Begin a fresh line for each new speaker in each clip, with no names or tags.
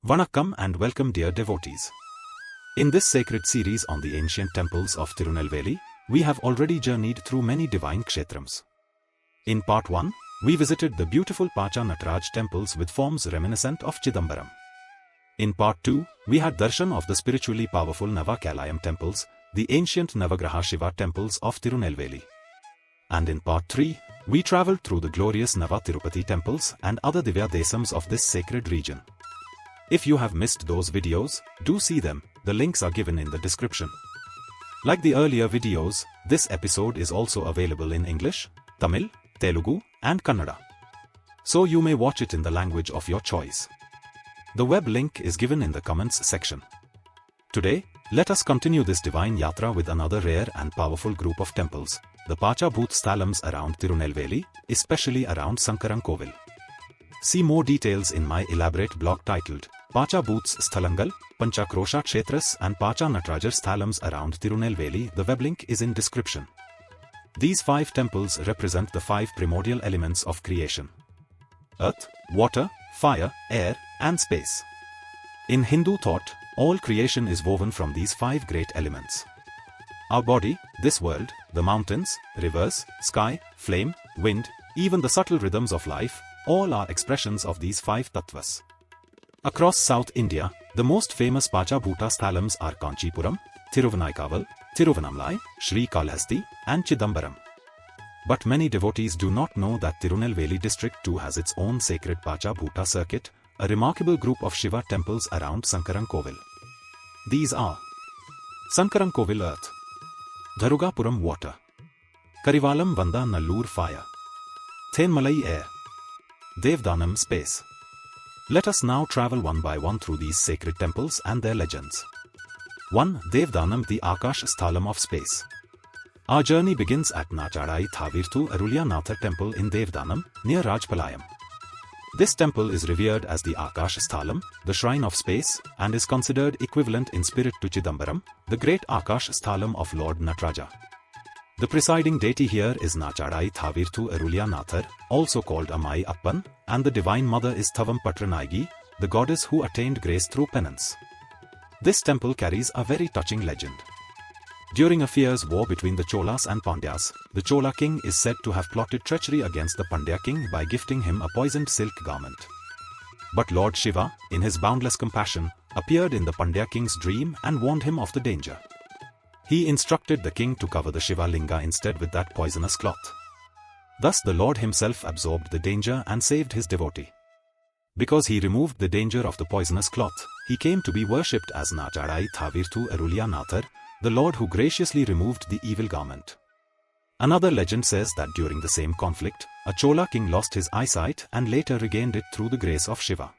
Vanakkam and welcome dear devotees. In this sacred series on the ancient temples of Tirunelveli, we have already journeyed through many divine kshetrams. In part 1, we visited the beautiful Pacha Nataraj temples with forms reminiscent of Chidambaram. In part 2, we had darshan of the spiritually powerful Navakalayam temples, the ancient Navagraha Shiva temples of Tirunelveli. And in part 3, we travelled through the glorious Nava Tirupati temples and other Divya Desams of this sacred region. If you have missed those videos, do see them, the links are given in the description. Like the earlier videos, this episode is also available in English, Tamil, Telugu, and Kannada. So you may watch it in the language of your choice. The web link is given in the comments section. Today, let us continue this divine yatra with another rare and powerful group of temples, the Pancha Bhootha Sthalams around Tirunelveli, especially around Sankarankovil. See more details in my elaborate blog titled Pancha Bhootha Sthalangal, Pancha Krosha Kshetras and Pancha Natarajar Sthalams around Tirunelveli. The web link is in description. These 5 temples represent the 5 primordial elements of creation: earth, water, fire, air, and space. In Hindu thought, all creation is woven from these 5 great elements. Our body, this world, the mountains, rivers, sky, flame, wind, even the subtle rhythms of life, all are expressions of these 5 tattvas. Across South India, the most famous Pancha Bhootha Sthalams are Kanchipuram, Thiruvannaikaval, Thenmalai, Srikalahasti, and Chidambaram. But many devotees do not know that Tirunelveli district too has its own sacred Pancha Bhootha circuit, a remarkable group of Shiva temples around Sankarankovil. These are Sankarankovil earth, Dharugapuram water, Karivalamvandanallur fire, Thenmalai air, Devadanam space. Let us now travel one by one through these sacred temples and their legends. 1. Devadanam, the Akasa Sthalam of space. Our journey begins at Nachadai Thavirthu Arulya temple in Devadanam, near Rajpalayam. This temple is revered as the Akasa Sthalam, the shrine of space, and is considered equivalent in spirit to Chidambaram, the great Akasa Sthalam of Lord Nataraja. The presiding deity here is Nachadai Thavirthu Arulya, also called Amai Appan, and the divine mother is Thavam Patranaigi, the goddess who attained grace through penance. This temple carries a very touching legend. During a fierce war between the Cholas and Pandyas, the Chola king is said to have plotted treachery against the Pandya king by gifting him a poisoned silk garment. But Lord Shiva, in his boundless compassion, appeared in the Pandya king's dream and warned him of the danger. He instructed the king to cover the Shiva linga instead with that poisonous cloth. Thus the Lord himself absorbed the danger and saved his devotee. Because he removed the danger of the poisonous cloth, he came to be worshipped as Nachadai Thavirthu Arulya, the Lord who graciously removed the evil garment. Another legend says that during the same conflict, a Chola king lost his eyesight and later regained it through the grace of Shiva.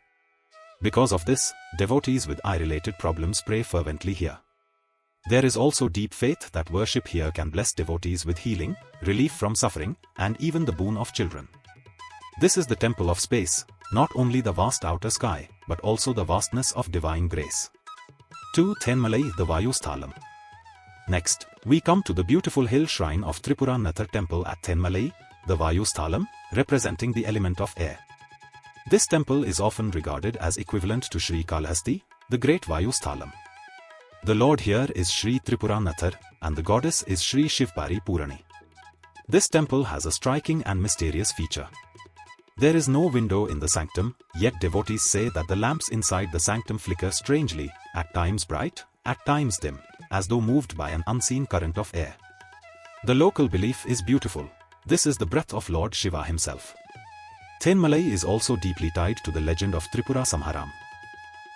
Because of this, devotees with eye-related problems pray fervently here. There is also deep faith that worship here can bless devotees with healing, relief from suffering, and even the boon of children. This is the temple of space, not only the vast outer sky, but also the vastness of divine grace. 2. Thenmalai, the Vayu Sthalam. Next, we come to the beautiful hill shrine of Tripura Nathar temple at Thenmalai, the Vayu Sthalam, representing the element of air. This temple is often regarded as equivalent to Sri Kalahasti, the great Vayu Sthalam. The Lord here is Sri Tripura Nathar, and the goddess is Sri Shivpari Purani. This temple has a striking and mysterious feature. There is no window in the sanctum, yet devotees say that the lamps inside the sanctum flicker strangely, at times bright, at times dim, as though moved by an unseen current of air. The local belief is beautiful. This is the breath of Lord Shiva himself. Thenmalai is also deeply tied to the legend of Tripura Samharam.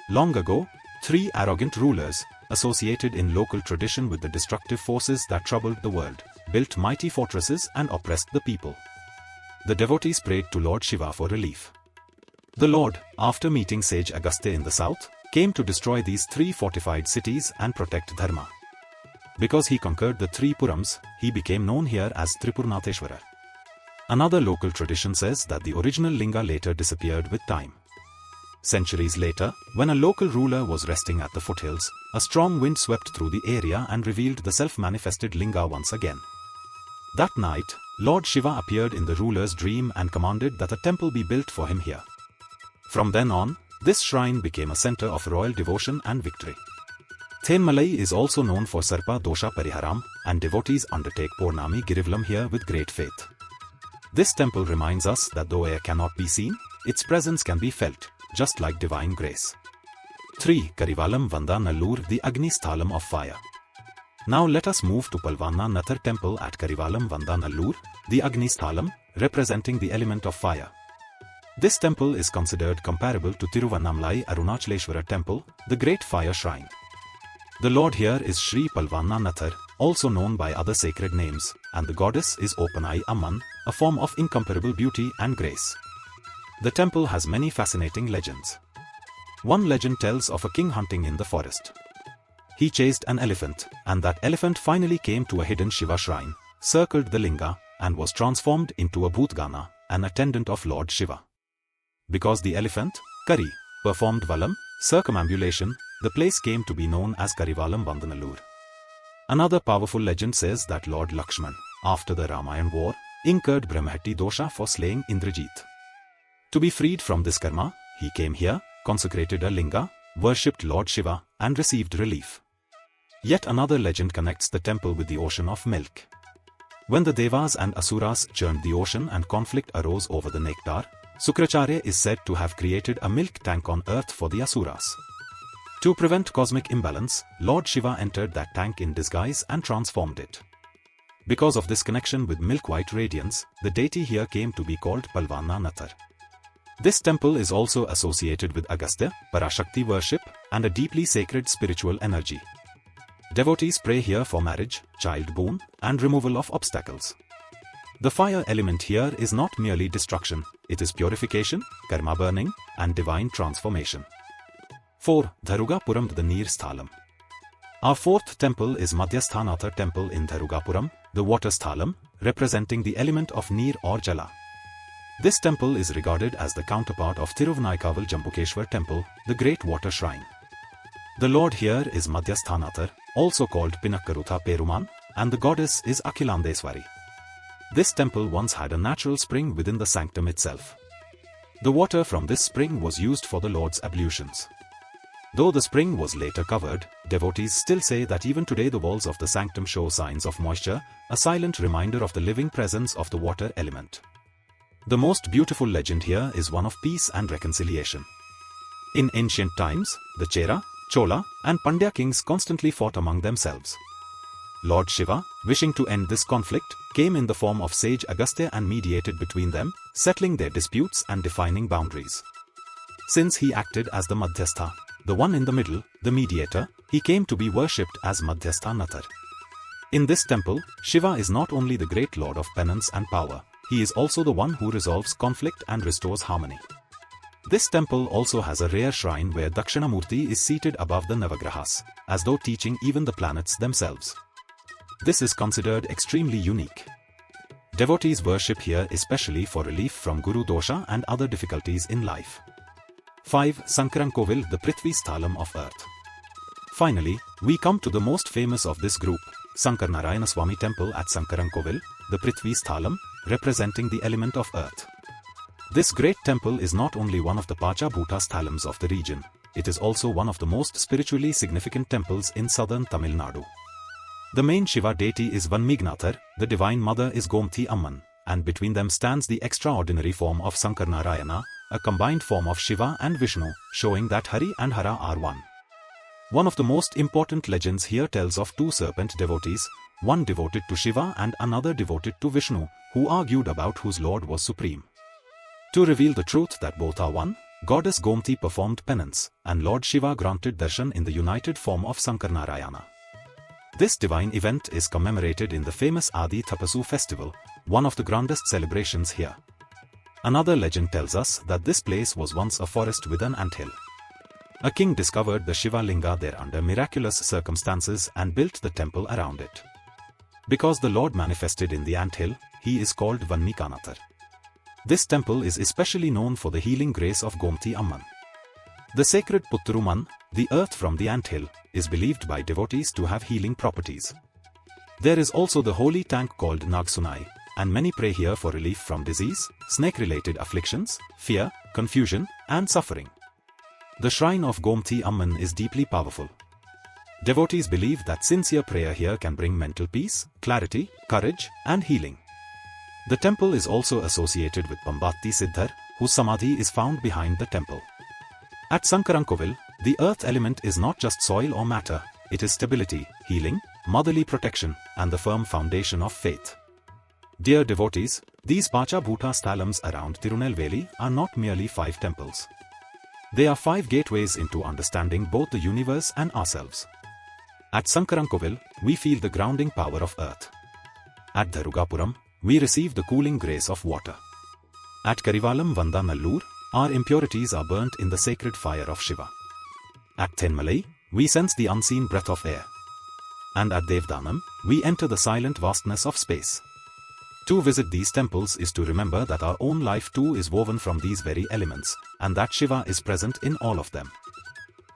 Long ago, 3 arrogant rulers, associated in local tradition with the destructive forces that troubled the world, built mighty fortresses and oppressed the people. The devotees prayed to Lord Shiva for relief. The Lord, after meeting sage Agastya in the south, came to destroy these 3 fortified cities and protect Dharma. Because he conquered the 3 Purams, he became known here as Tripurnatheshwara. Another local tradition says that the original linga later disappeared with time. Centuries later, when a local ruler was resting at the foothills, a strong wind swept through the area and revealed the self-manifested linga once again. That night, Lord Shiva appeared in the ruler's dream and commanded that a temple be built for him here. From then on, This shrine became a center of royal devotion and victory. Thenmalai is also known for Sarpa Dosha Pariharam, and devotees undertake Purnami Girivalam here with great faith. This temple reminds us that though air cannot be seen, its presence can be felt, just like divine grace. 3. Karivalamvandanallur, the Agni Sthalam of fire. Now let us move to Palvanna temple at Karivalamvandanallur, the Agni Sthalam, representing the element of fire. This temple is considered comparable to Tirunelveli Arunachaleshwara temple, the great fire shrine. The lord here is Sri Palvanna, also known by other sacred names, and the goddess is Opanai Amman, a form of incomparable beauty and grace. The temple has many fascinating legends. One legend tells of a king hunting in the forest. He chased an elephant, and that elephant finally came to a hidden Shiva shrine, circled the linga, and was transformed into a Bhootgana, an attendant of Lord Shiva. Because the elephant, Kari, performed Valam, circumambulation, the place came to be known as Karivalamvandanallur. Another powerful legend says that Lord Lakshman, after the Ramayana war, incurred Brahmahatti dosha for slaying Indrajit. To be freed from this karma, he came here, consecrated a linga, worshipped Lord Shiva, and received relief. Yet another legend connects the temple with the ocean of milk. When the Devas and Asuras churned the ocean and conflict arose over the nectar, Sukracharya is said to have created a milk tank on earth for the Asuras. To prevent cosmic imbalance, Lord Shiva entered that tank in disguise and transformed it. Because of this connection with milk-white radiance, the deity here came to be called Palvanna. This temple is also associated with Agastya, Parashakti worship, and a deeply sacred spiritual energy. Devotees pray here for marriage, child boon, and removal of obstacles. The fire element here is not merely destruction, it is purification, karma burning, and divine transformation. 4. Dharugapuram, the Neer Sthalam. Our fourth temple is Madhyasthanatha temple in Dharugapuram, the water Sthalam, representing the element of Neer or Jala. This temple is regarded as the counterpart of Tirunelveli Jambukeshwar temple, the great water shrine. The lord here is Madhyasthanatha, also called Pinakkarutha Peruman, and the goddess is Akhilandeswari. This temple once had a natural spring within the sanctum itself. The water from this spring was used for the Lord's ablutions. Though the spring was later covered, devotees still say that even today the walls of the sanctum show signs of moisture, a silent reminder of the living presence of the water element. The most beautiful legend here is one of peace and reconciliation. In ancient times, the Chera, Chola, and Pandya kings constantly fought among themselves. Lord Shiva, wishing to end this conflict, came in the form of sage Agastya and mediated between them, settling their disputes and defining boundaries. Since he acted as the Madhyastha, the one in the middle, the mediator, he came to be worshipped as Madhyasthanathar. In this temple, Shiva is not only the great lord of penance and power, he is also the one who resolves conflict and restores harmony. This temple also has a rare shrine where Dakshinamurti is seated above the Navagrahas, as though teaching even the planets themselves. This is considered extremely unique. Devotees worship here especially for relief from Guru Dosha and other difficulties in life. 5. Sankarankovil, the Prithvi Sthalam of earth. Finally, we come to the most famous of this group, Sankaranarayana Swami temple at Sankarankovil, the Prithvi Sthalam, representing the element of earth. This great temple is not only one of the Pancha Bhootha Sthalams of the region, it is also one of the most spiritually significant temples in southern Tamil Nadu. The main Shiva deity is Vanmignathar, the divine mother is Gomthi Amman, and between them stands the extraordinary form of Sankaranarayana, a combined form of Shiva and Vishnu, showing that Hari and Hara are one. One of the most important legends here tells of two serpent devotees, one devoted to Shiva and another devoted to Vishnu, who argued about whose lord was supreme. To reveal the truth that both are one, goddess Gomthi performed penance, and Lord Shiva granted darshan in the united form of Sankaranarayana. This divine event is commemorated in the famous Adi Thapasu festival, one of the grandest celebrations here. Another legend tells us that this place was once a forest with an anthill. A king discovered the Shiva Linga there under miraculous circumstances and built the temple around it. Because the Lord manifested in the anthill, he is called Vanmikanathar. This temple is especially known for the healing grace of Gomthi Amman. The sacred Putturuman, the earth from the anthill, is believed by devotees to have healing properties. There is also the holy tank called Nagsunai, and many pray here for relief from disease, snake-related afflictions, fear, confusion, and suffering. The shrine of Gomthi Amman is deeply powerful. Devotees believe that sincere prayer here can bring mental peace, clarity, courage, and healing. The temple is also associated with Pambatti Siddhar, whose samadhi is found behind the temple. At Sankarankovil, the earth element is not just soil or matter, it is stability, healing, motherly protection, and the firm foundation of faith. Dear devotees, these Pancha Bhootha Sthalams around Tirunelveli are not merely 5 temples. They are 5 gateways into understanding both the universe and ourselves. At Sankarankovil, we feel the grounding power of earth. At Dharugapuram, we receive the cooling grace of water. At Karivalamvandanallur, our impurities are burnt in the sacred fire of Shiva. At Thenmalai, we sense the unseen breath of air. And at Devadanam, we enter the silent vastness of space. To visit these temples is to remember that our own life too is woven from these very elements, and that Shiva is present in all of them.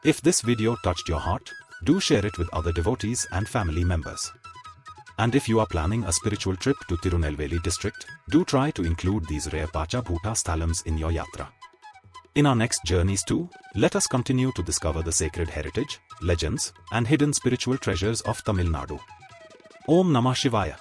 If this video touched your heart, do share it with other devotees and family members. And if you are planning a spiritual trip to Tirunelveli district, do try to include these rare Pancha Bhootha Sthalams in your yatra. In our next journeys too, let us continue to discover the sacred heritage, legends, and hidden spiritual treasures of Tamil Nadu. Om Namah Shivaya.